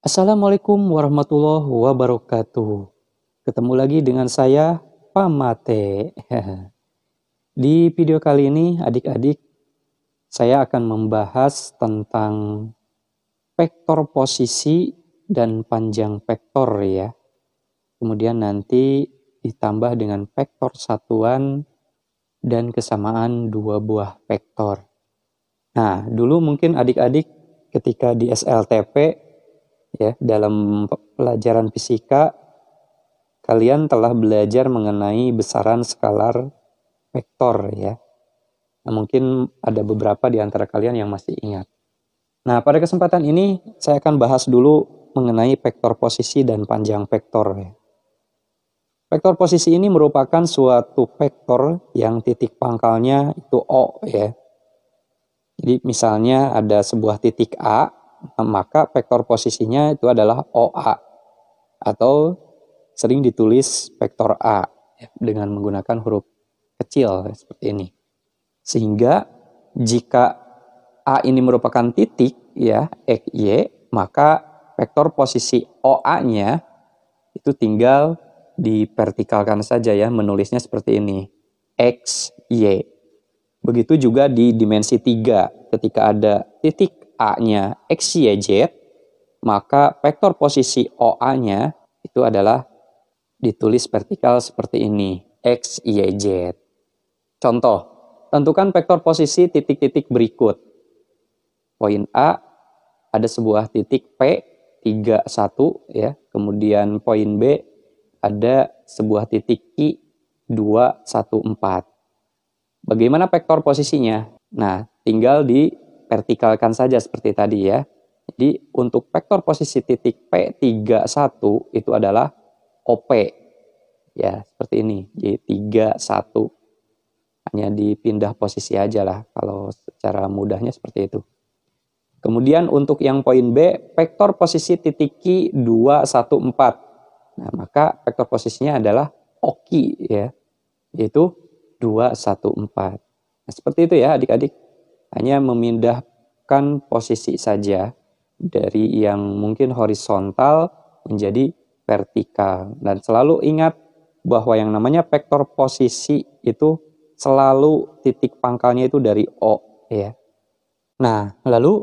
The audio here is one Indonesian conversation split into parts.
Assalamualaikum warahmatullahi wabarakatuh. Ketemu lagi dengan saya, Pamate. Di video kali ini, adik-adik, saya akan membahas tentang vektor posisi dan panjang vektor ya. Kemudian nanti ditambah dengan vektor satuan dan kesamaan dua buah vektor. Nah, dulu mungkin adik-adik ketika di SLTP ya, dalam pelajaran fisika kalian telah belajar mengenai besaran skalar vektor ya. Nah, mungkin ada beberapa di antara kalian yang masih ingat. Nah, pada kesempatan ini saya akan bahas dulu mengenai vektor posisi dan panjang vektor ya. Vektor posisi ini merupakan suatu vektor yang titik pangkalnya itu O ya. Jadi misalnya ada sebuah titik A, maka vektor posisinya itu adalah OA atau sering ditulis vektor A ya, dengan menggunakan huruf kecil seperti ini. Sehingga jika A ini merupakan titik ya, X, Y, maka vektor posisi OA-nya itu tinggal divertikalkan saja ya, menulisnya seperti ini. X, Y. Begitu juga di dimensi 3, ketika ada titik A-nya X, Y, Z, maka vektor posisi OA-nya itu adalah ditulis vertikal seperti ini, X, Y, Z. Contoh, tentukan vektor posisi titik-titik berikut. Poin A, ada sebuah titik P, 3, 1, ya. Kemudian poin B, ada sebuah titik I, 2, 1, 4. Bagaimana vektor posisinya? Nah, tinggal divertikalkan saja seperti tadi ya. Jadi untuk vektor posisi titik P, 3, 1 itu adalah OP. Ya, seperti ini. Jadi 3, 1. Hanya dipindah posisi aja lah. Kalau secara mudahnya seperti itu. Kemudian untuk yang poin B, vektor posisi titik Q, 2, 1, 4. Nah, maka vektor posisinya adalah OQ ya. Yaitu 2, 1, 4. Nah, seperti itu ya adik-adik. Hanya memindahkan posisi saja dari yang mungkin horizontal menjadi vertikal. Dan selalu ingat bahwa yang namanya vektor posisi itu selalu titik pangkalnya itu dari O ya. Nah, lalu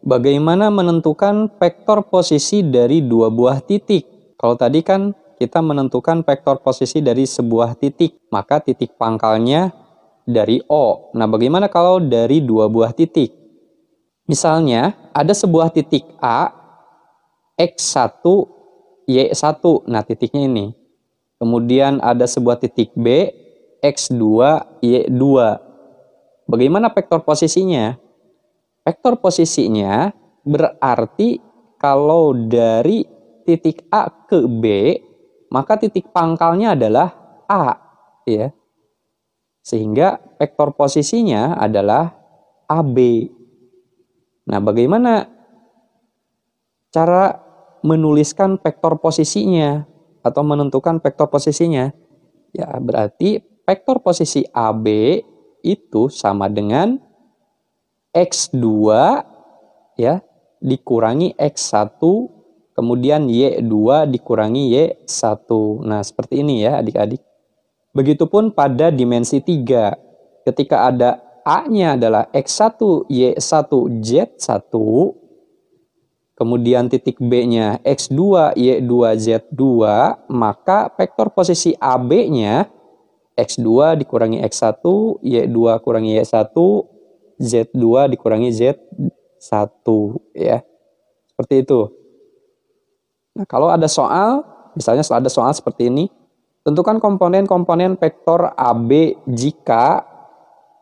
bagaimana menentukan vektor posisi dari dua buah titik? Kalau tadi kan kita menentukan vektor posisi dari sebuah titik, maka titik pangkalnya dari O. Nah, bagaimana kalau dari dua buah titik? Misalnya, ada sebuah titik A, X1, Y1. Nah, titiknya ini. Kemudian ada sebuah titik B, X2, Y2. Bagaimana vektor posisinya? Vektor posisinya berarti kalau dari titik A ke B, maka titik pangkalnya adalah A, ya. Sehingga vektor posisinya adalah AB. Nah, bagaimana cara menuliskan vektor posisinya atau menentukan vektor posisinya? Ya, berarti vektor posisi AB itu sama dengan X2 ya dikurangi X1 kemudian Y2 dikurangi Y1. Nah, seperti ini ya adik-adik. Begitupun pada dimensi 3. Ketika ada A-nya adalah X1, Y1, Z1, kemudian titik B-nya X2, Y2, Z2, maka vektor posisi AB-nya X2 dikurangi X1, Y2 kurangi Y1, Z2 dikurangi Z1 ya. Seperti itu. Nah, kalau ada soal, misalnya ada soal seperti ini, tentukan komponen-komponen vektor AB jika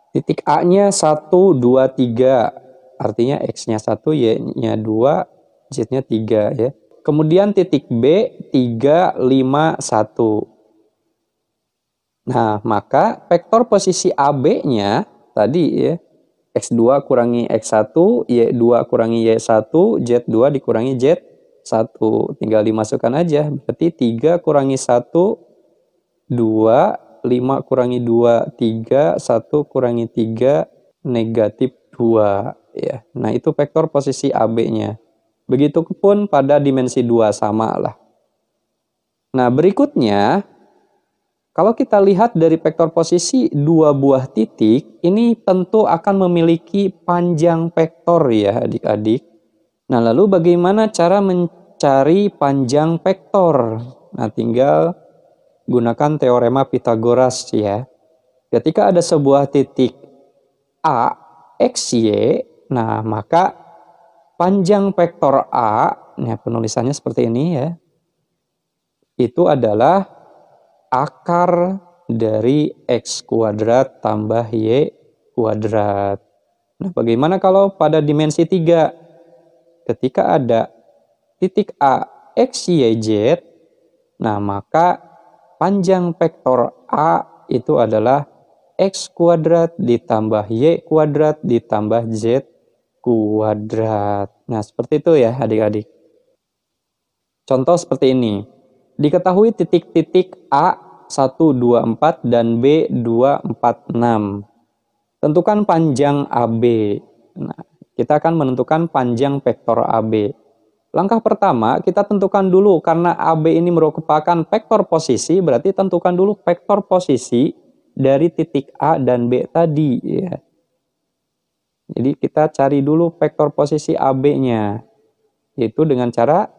titik A-nya 1, 2, 3. Artinya X-nya 1, Y-nya 2, Z-nya 3 ya. Kemudian titik B 3, 5, 1. Nah, maka vektor posisi AB-nya tadi ya, X2 kurangi X1, Y2 kurangi Y1, Z2 dikurangi Z1. Tinggal dimasukkan aja. Berarti 3 kurangi 1, 2, 5 kurangi 2, 3, 1 kurangi 3, negatif 2. Ya. Nah, itu vektor posisi AB-nya. Begitupun pada dimensi 2 sama lah. Nah, berikutnya, kalau kita lihat dari vektor posisi dua buah titik, ini tentu akan memiliki panjang vektor ya adik-adik. Nah, lalu bagaimana cara mencari panjang vektor? Nah, tinggal gunakan teorema Pythagoras ya. Ketika ada sebuah titik A, X, Y, nah maka panjang vektor A, nah penulisannya seperti ini ya, itu adalah akar dari X kuadrat tambah Y kuadrat. Nah, bagaimana kalau pada dimensi 3? Ketika ada titik A, X, Y, Z, nah maka panjang vektor A itu adalah X kuadrat ditambah Y kuadrat ditambah Z kuadrat. Nah, seperti itu ya adik-adik. Contoh seperti ini. Diketahui titik-titik A 124 dan B 246. Tentukan panjang AB. Nah, kita akan menentukan panjang vektor AB. Langkah pertama, kita tentukan dulu karena AB ini merupakan vektor posisi, berarti tentukan dulu vektor posisi dari titik A dan B tadi ya. Jadi kita cari dulu vektor posisi AB-nya. Yaitu dengan cara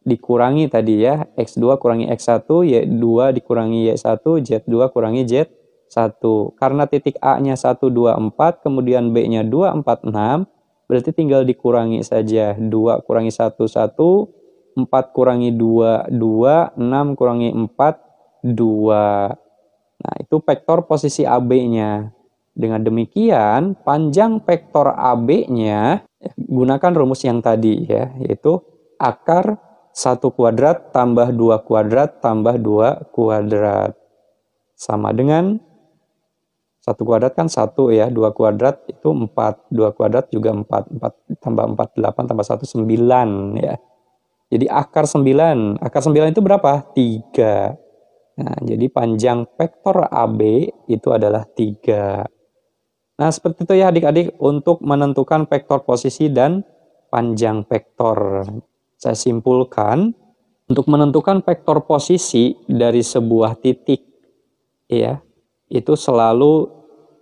dikurangi tadi ya, X2 kurangi X1, Y2 dikurangi Y1, Z2 kurangi Z1. Karena titik A-nya 124, kemudian B-nya 246, berarti tinggal dikurangi saja. 2 kurangi 1, 1, 4 kurangi 2, 2, 6 kurangi 4, 2. Nah, itu vektor posisi AB-nya. Dengan demikian, panjang vektor AB-nya, gunakan rumus yang tadi ya, yaitu akar 1 kuadrat tambah 2 kuadrat tambah 2 kuadrat. Sama dengan 1 kuadrat kan 1 ya, 2 kuadrat itu 4, 2 kuadrat juga 4, 4 tambah 4, 8 tambah 1, 9 ya. Jadi akar 9 itu berapa? 3. Nah, jadi panjang vektor AB itu adalah 3. Nah, seperti itu ya adik-adik untuk menentukan vektor posisi dan panjang vektor. Saya simpulkan, untuk menentukan vektor posisi dari sebuah titik, ya, itu selalu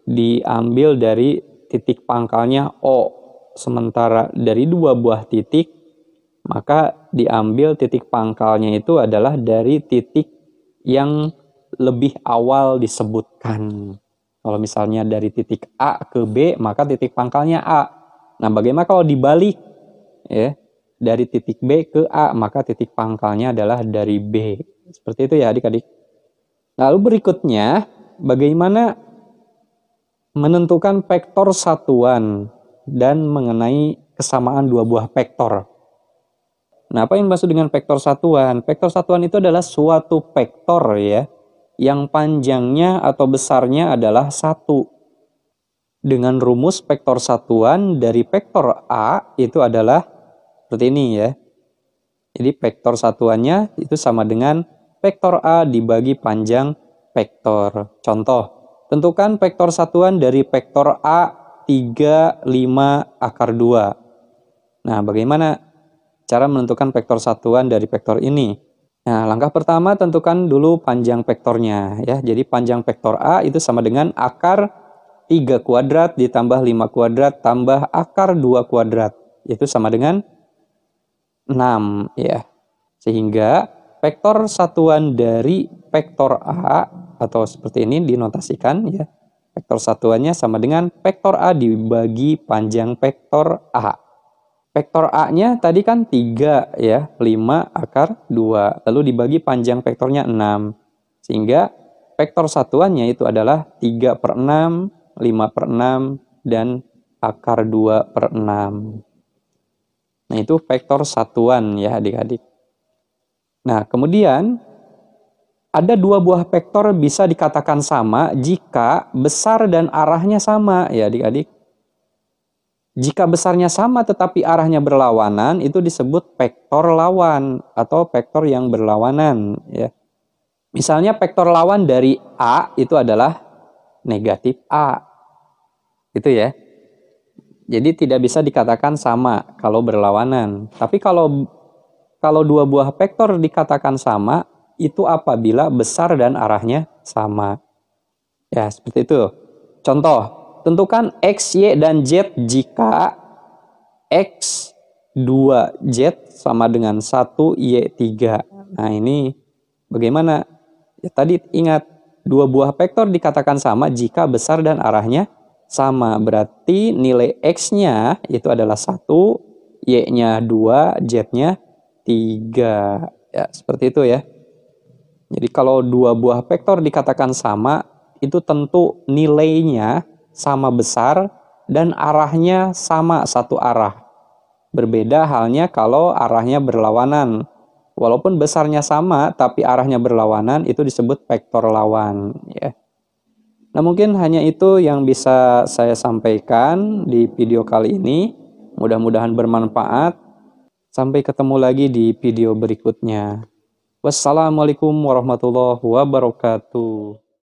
diambil dari titik pangkalnya O. Sementara dari dua buah titik, maka diambil titik pangkalnya itu adalah dari titik yang lebih awal disebutkan. Kalau misalnya dari titik A ke B, maka titik pangkalnya A. Nah, bagaimana kalau dibalik? Ya, dari titik B ke A, maka titik pangkalnya adalah dari B. Seperti itu ya adik-adik. Lalu berikutnya, bagaimana menentukan vektor satuan dan mengenai kesamaan dua buah vektor. Nah, apa yang dimaksud dengan vektor satuan? Vektor satuan itu adalah suatu vektor ya, yang panjangnya atau besarnya adalah 1. Dengan rumus vektor satuan dari vektor A itu adalah seperti ini ya. Jadi vektor satuannya itu sama dengan vektor A dibagi panjang vektor. Contoh, tentukan vektor satuan dari vektor A 3, 5, akar 2. Nah, bagaimana cara menentukan vektor satuan dari vektor ini? Nah, langkah pertama tentukan dulu panjang vektornya ya. Jadi panjang vektor A itu sama dengan akar 3 kuadrat ditambah 5 kuadrat tambah akar 2 kuadrat. Itu sama dengan 6 ya. Sehingga vektor satuan dari vektor A atau seperti ini dinotasikan ya. Vektor satuannya sama dengan vektor A dibagi panjang vektor A. Vektor A-nya tadi kan 3 ya, 5 akar 2. Lalu dibagi panjang vektornya 6. Sehingga vektor satuannya itu adalah 3/6, 5/6, dan akar 2/6. Nah, itu vektor satuan ya adik-adik. Nah, kemudian ada dua buah vektor bisa dikatakan sama jika besar dan arahnya sama ya adik-adik. Jika besarnya sama tetapi arahnya berlawanan, itu disebut vektor lawan atau vektor yang berlawanan ya. Misalnya vektor lawan dari A itu adalah negatif A. Gitu ya. Jadi tidak bisa dikatakan sama kalau berlawanan. Tapi kalau dua buah vektor dikatakan sama, itu apabila besar dan arahnya sama. Ya, seperti itu. Contoh, tentukan X, Y, dan Z jika X 2Z sama dengan 1, Y 3. Nah, ini bagaimana? Ya, tadi ingat, dua buah vektor dikatakan sama jika besar dan arahnya sama. Berarti nilai X-nya itu adalah 1, Y-nya 2, Z-nya 3. Ya, seperti itu ya. Jadi kalau dua buah vektor dikatakan sama, itu tentu nilainya sama besar dan arahnya sama satu arah. Berbeda halnya kalau arahnya berlawanan. Walaupun besarnya sama, tapi arahnya berlawanan, itu disebut vektor lawan. Ya. Nah, mungkin hanya itu yang bisa saya sampaikan di video kali ini. Mudah-mudahan bermanfaat. Sampai ketemu lagi di video berikutnya. Wassalamualaikum warahmatullahi wabarakatuh.